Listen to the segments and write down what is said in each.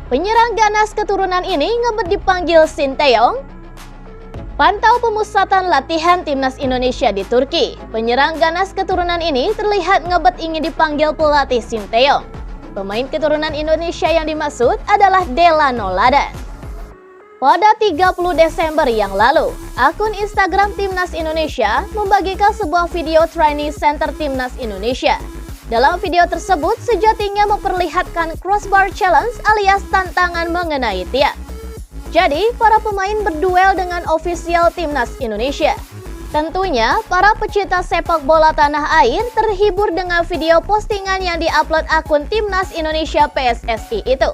Penyerang ganas keturunan ini ngebet dipanggil Sinteyong. Pantau pemusatan latihan timnas Indonesia di Turki. Penyerang ganas keturunan ini terlihat ngebet ingin dipanggil pelatih Sinteyong. Pemain keturunan Indonesia yang dimaksud adalah Delano Ladan. Pada 30 Desember yang lalu, akun Instagram Timnas Indonesia membagikan sebuah video training center Timnas Indonesia. Dalam video tersebut, sejatinya memperlihatkan crossbar challenge alias tantangan mengenai tiang. Jadi, para pemain berduel dengan ofisial Timnas Indonesia. Tentunya, para pecinta sepak bola tanah air terhibur dengan video postingan yang diupload akun Timnas Indonesia PSSI itu.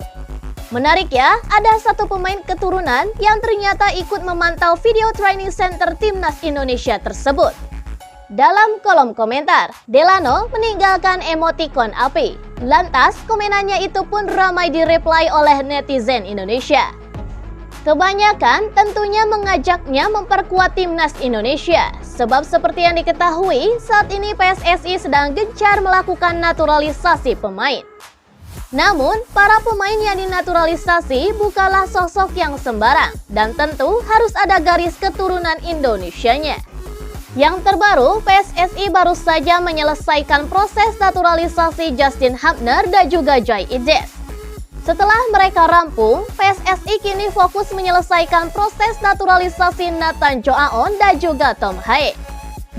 Menarik ya, ada satu pemain keturunan yang ternyata ikut memantau video training center Timnas Indonesia tersebut. Dalam kolom komentar, Delano meninggalkan emotikon api. Lantas, komenannya itu pun ramai direply oleh netizen Indonesia. Kebanyakan tentunya mengajaknya memperkuat Timnas Indonesia. Sebab seperti yang diketahui, saat ini PSSI sedang gencar melakukan naturalisasi pemain. Namun, para pemain yang dinaturalisasi bukanlah sosok yang sembarang. Dan tentu harus ada garis keturunan Indonesianya. Yang terbaru, PSSI baru saja menyelesaikan proses naturalisasi Justin Hubner dan juga Joy Ijes. Setelah mereka rampung, PSSI kini fokus menyelesaikan proses naturalisasi Nathan Joaon dan juga Tom Haye.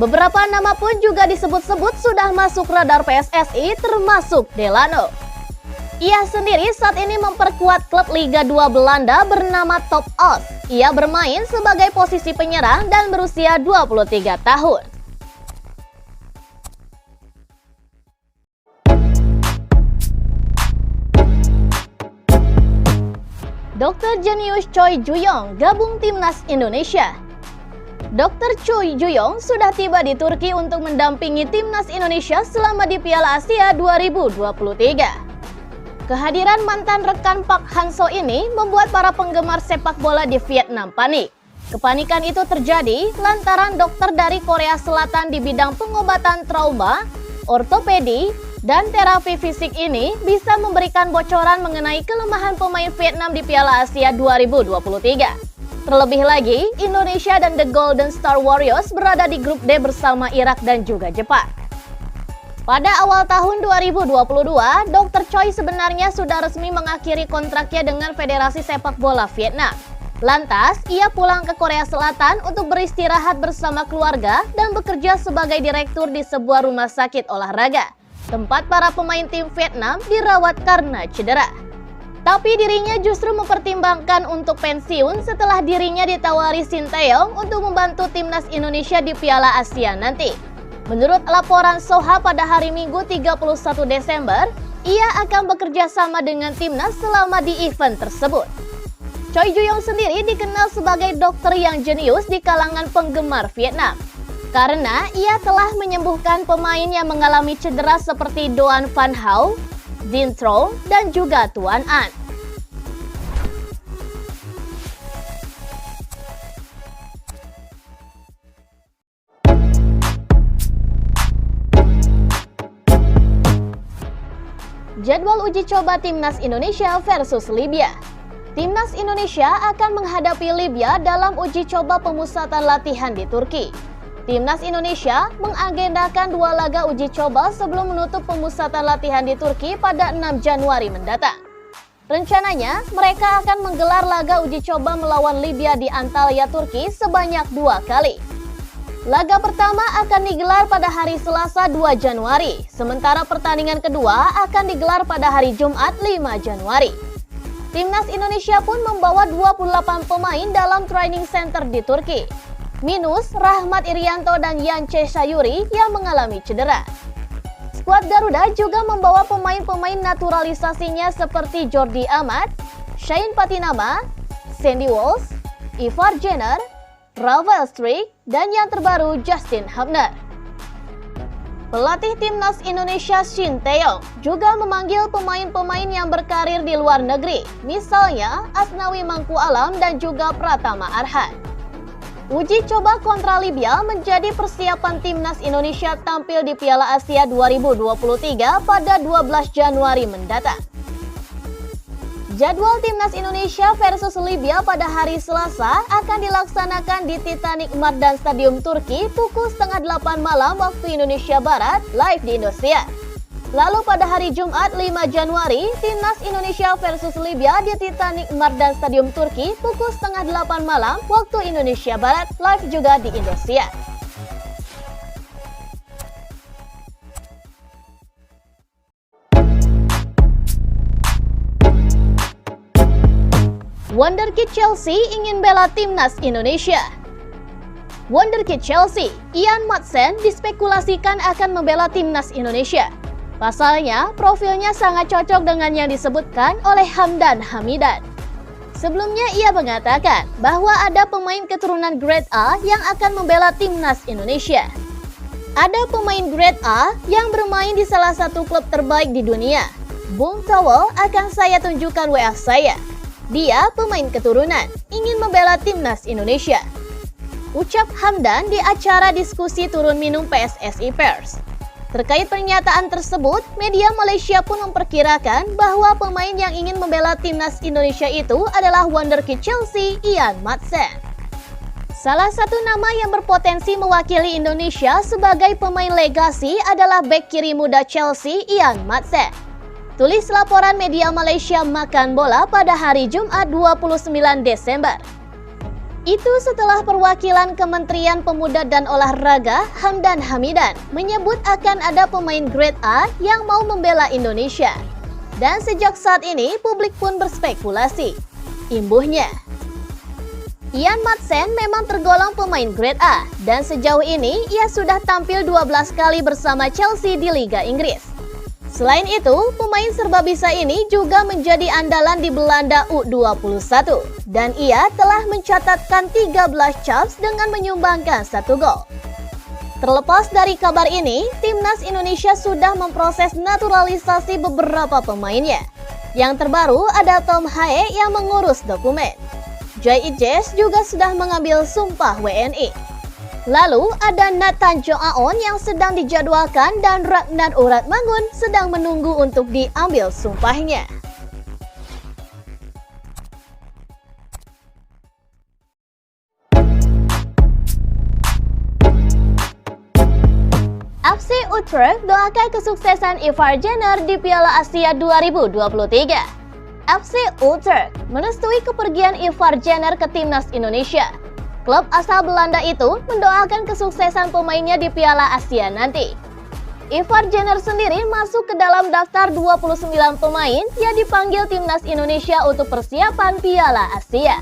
Beberapa nama pun juga disebut-sebut sudah masuk radar PSSI termasuk Delano. Ia sendiri saat ini memperkuat klub Liga 2 Belanda bernama Top Os. Ia bermain sebagai posisi penyerang dan berusia 23 tahun. Dr. Jenius Choi Ju-yong gabung Timnas Indonesia. Dr. Choi Ju-yong sudah tiba di Turki untuk mendampingi Timnas Indonesia selama di Piala Asia 2023. Kehadiran mantan rekan Park Han-seo ini membuat para penggemar sepak bola di Vietnam panik. Kepanikan itu terjadi lantaran dokter dari Korea Selatan di bidang pengobatan trauma, ortopedi, dan terapi fisik ini bisa memberikan bocoran mengenai kelemahan pemain Vietnam di Piala Asia 2023. Terlebih lagi, Indonesia dan The Golden Star Warriors berada di grup D bersama Irak dan juga Jepang. Pada awal tahun 2022, Dr. Choi sebenarnya sudah resmi mengakhiri kontraknya dengan Federasi Sepak Bola Vietnam. Lantas, ia pulang ke Korea Selatan untuk beristirahat bersama keluarga dan bekerja sebagai direktur di sebuah rumah sakit olahraga, tempat para pemain tim Vietnam dirawat karena cedera. Tapi dirinya justru mempertimbangkan untuk pensiun setelah dirinya ditawari Sinteyong untuk membantu Timnas Indonesia di Piala Asia nanti. Menurut laporan Soha pada hari Minggu 31 Desember, ia akan bekerja sama dengan Timnas selama di event tersebut. Choi Ju-yong sendiri dikenal sebagai dokter yang jenius di kalangan penggemar Vietnam. Karena ia telah menyembuhkan pemain yang mengalami cedera seperti Doan Van Hau, Dinh Tro, dan juga Tuan An. Jadwal uji coba Timnas Indonesia versus Libya. Timnas Indonesia akan menghadapi Libya dalam uji coba pemusatan latihan di Turki. Timnas Indonesia mengagendakan 2 laga uji coba sebelum menutup pemusatan latihan di Turki pada 6 Januari mendatang. Rencananya, mereka akan menggelar laga uji coba melawan Libya di Antalya, Turki sebanyak 2 kali. Laga pertama akan digelar pada hari Selasa 2 Januari, sementara pertandingan kedua akan digelar pada hari Jumat 5 Januari. Timnas Indonesia pun membawa 28 pemain dalam training center di Turki, minus Rahmat Irianto dan Yance Sayuri yang mengalami cedera. Skuad Garuda juga membawa pemain-pemain naturalisasinya seperti Jordi Amat, Shane Patinama, Sandy Walsh, Ivar Jenner, Rafael Struijk, dan yang terbaru Justin Hubner. Pelatih Timnas Indonesia Sinteyong juga memanggil pemain-pemain yang berkarir di luar negeri, misalnya Asnawi Mangku Alam dan juga Pratama Arhan. Uji coba kontra Libya menjadi persiapan Timnas Indonesia tampil di Piala Asia 2023 pada 12 Januari mendatang. Jadwal Timnas Indonesia versus Libya pada hari Selasa akan dilaksanakan di Titanic Mardan Stadium Turki pukul setengah 8 malam waktu Indonesia Barat, live di Indosiar. Lalu pada hari Jumat 5 Januari, Timnas Indonesia versus Libya di Titanic Mardan Stadium Turki pukul setengah 8 malam waktu Indonesia Barat, live juga di Indosiar. Wonderkid Chelsea ingin bela Timnas Indonesia. Wonderkid Chelsea, Ian Maatsen dispekulasikan akan membela Timnas Indonesia. Pasalnya, profilnya sangat cocok dengan yang disebutkan oleh Hamdan Hamidan. Sebelumnya ia mengatakan bahwa ada pemain keturunan Grade A yang akan membela Timnas Indonesia. Ada pemain Grade A yang bermain di salah satu klub terbaik di dunia. Bung Toel akan saya tunjukkan WA saya. Dia pemain keturunan, ingin membela Timnas Indonesia. Ucap Hamdan di acara diskusi turun minum PSSI Pers. Terkait pernyataan tersebut, media Malaysia pun memperkirakan bahwa pemain yang ingin membela Timnas Indonesia itu adalah Wonderkid Chelsea, Ian Maatsen. Salah satu nama yang berpotensi mewakili Indonesia sebagai pemain legasi adalah bek kiri muda Chelsea, Ian Maatsen. Tulis laporan media Malaysia Makan Bola pada hari Jumat 29 Desember. Itu setelah perwakilan Kementerian Pemuda dan Olahraga Hamdan Hamidan menyebut akan ada pemain Grade A yang mau membela Indonesia. Dan sejak saat ini publik pun berspekulasi. Imbuhnya, Ian Maatsen memang tergolong pemain Grade A dan sejauh ini ia sudah tampil 12 kali bersama Chelsea di Liga Inggris. Selain itu, pemain serbabisa ini juga menjadi andalan di Belanda U21 dan ia telah mencatatkan 13 caps dengan menyumbangkan 1 gol. Terlepas dari kabar ini, Timnas Indonesia sudah memproses naturalisasi beberapa pemainnya. Yang terbaru ada Tom Hae yang mengurus dokumen. Jai Ijes juga sudah mengambil sumpah WNI. Lalu ada Nathan Jo Aon yang sedang dijadwalkan dan Ragnar Uratmangun sedang menunggu untuk diambil sumpahnya. FC Utrecht doakan kesuksesan Ivar Jenner di Piala Asia 2023. FC Utrecht merestui kepergian Ivar Jenner ke Timnas Indonesia. Klub asal Belanda itu mendoakan kesuksesan pemainnya di Piala Asia nanti. Ivar Jenner sendiri masuk ke dalam daftar 29 pemain yang dipanggil Timnas Indonesia untuk persiapan Piala Asia.